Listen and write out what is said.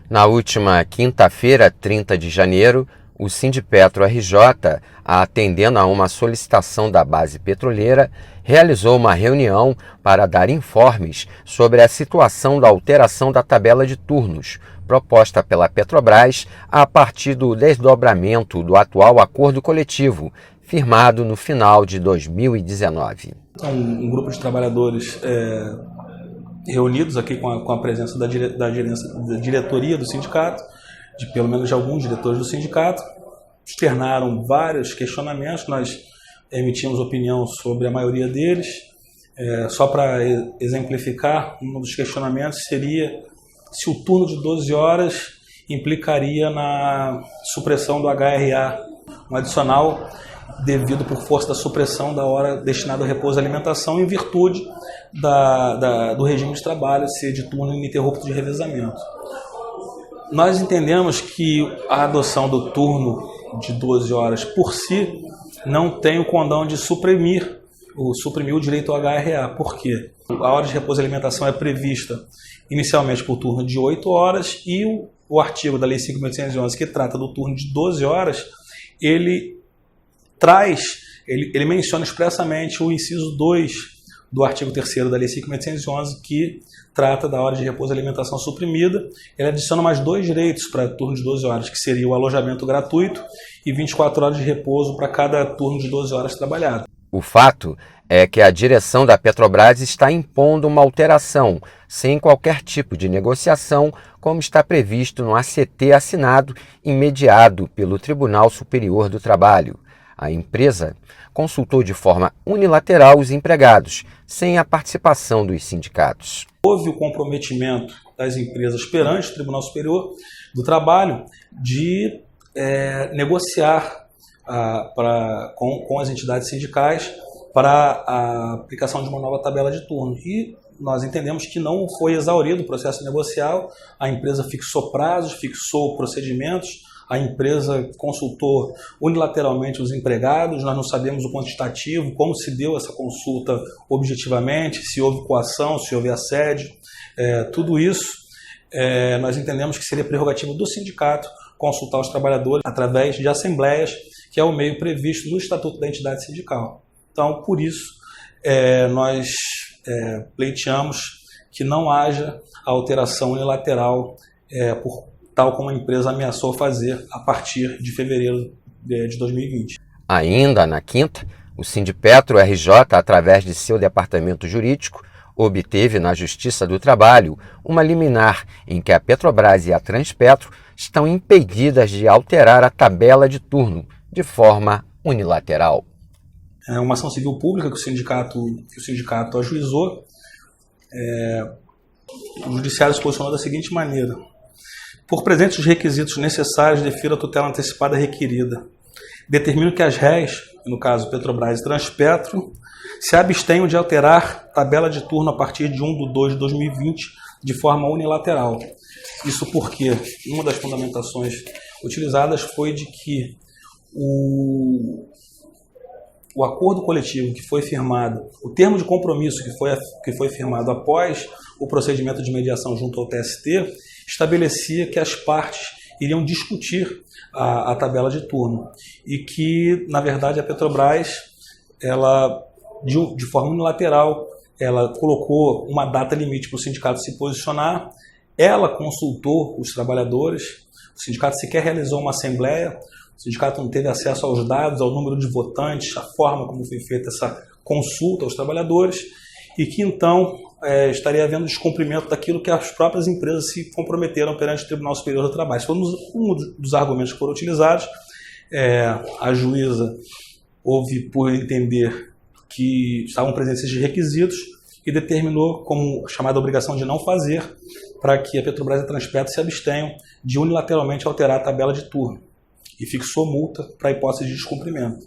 Na última quinta-feira, 30 de janeiro, o Sindipetro RJ, atendendo a uma solicitação da base petroleira, realizou uma reunião para dar informes sobre a situação da alteração da tabela de turnos, proposta pela Petrobras a partir do desdobramento do atual acordo coletivo, firmado no final de 2019. Um grupo de trabalhadores reunidos aqui com a presença da diretoria do sindicato, de pelo menos de alguns diretores do sindicato, externaram vários questionamentos, nós emitimos opinião sobre a maioria deles. Só para exemplificar, um dos questionamentos seria se o turno de 12 horas implicaria na supressão do HRA, um adicional devido por força da supressão da hora destinada ao repouso e alimentação em virtude do regime de trabalho ser de turno ininterrupto de revezamento. Nós entendemos que a adoção do turno de 12 horas por si não tem o condão de suprimir o direito ao HRA. Por quê? A hora de repouso e alimentação é prevista inicialmente por turno de 8 horas e o artigo da Lei 5.811, que trata do turno de 12 horas, ele menciona expressamente o inciso 2 do artigo 3º da Lei 5.811, que trata da hora de repouso e alimentação suprimida. Ele adiciona mais 2 direitos para turno de 12 horas, que seria o alojamento gratuito e 24 horas de repouso para cada turno de 12 horas trabalhado. O fato é que a direção da Petrobras está impondo uma alteração, sem qualquer tipo de negociação, como está previsto no ACT assinado e mediado pelo Tribunal Superior do Trabalho. A empresa consultou de forma unilateral os empregados, sem a participação dos sindicatos. Houve o comprometimento das empresas perante o Tribunal Superior do Trabalho de negociar com as entidades sindicais para a aplicação de uma nova tabela de turno. E nós entendemos que não foi exaurido o processo negocial, a empresa fixou prazos, fixou procedimentos, a empresa consultou unilateralmente os empregados, nós não sabemos o quantitativo, como se deu essa consulta objetivamente, se houve coação, se houve assédio, tudo isso nós entendemos que seria prerrogativa do sindicato consultar os trabalhadores através de assembleias, que é o meio previsto no Estatuto da Entidade Sindical. Então, por isso, nós pleiteamos que não haja alteração unilateral tal como a empresa ameaçou fazer a partir de fevereiro de 2020. Ainda na quinta, o Sindipetro RJ, através de seu departamento jurídico, obteve na Justiça do Trabalho uma liminar em que a Petrobras e a Transpetro estão impedidas de alterar a tabela de turno de forma unilateral. É uma ação civil pública que o sindicato ajuizou. O judiciário se posicionou da seguinte maneira: por presentes os requisitos necessários, defira a tutela antecipada requerida. Determino que as réis, no caso Petrobras e Transpetro, se abstenham de alterar tabela de turno a partir de 1/2/2020 de forma unilateral. Isso porque uma das fundamentações utilizadas foi de que o acordo coletivo que foi firmado, o termo de compromisso que foi firmado após o procedimento de mediação junto ao TST, estabelecia que as partes iriam discutir a tabela de turno e que, na verdade, a Petrobras, ela, de forma unilateral, ela colocou uma data limite para o sindicato se posicionar, ela consultou os trabalhadores, o sindicato sequer realizou uma assembleia, o sindicato não teve acesso aos dados, ao número de votantes, a forma como foi feita essa consulta aos trabalhadores, e que então estaria havendo descumprimento daquilo que as próprias empresas se comprometeram perante o Tribunal Superior do Trabalho. Esse foi um dos argumentos que foram utilizados. A juíza houve por entender que estavam presentes esses requisitos e determinou como chamada obrigação de não fazer para que a Petrobras e a Transpetro se abstenham de unilateralmente alterar a tabela de turno e fixou multa para a hipótese de descumprimento.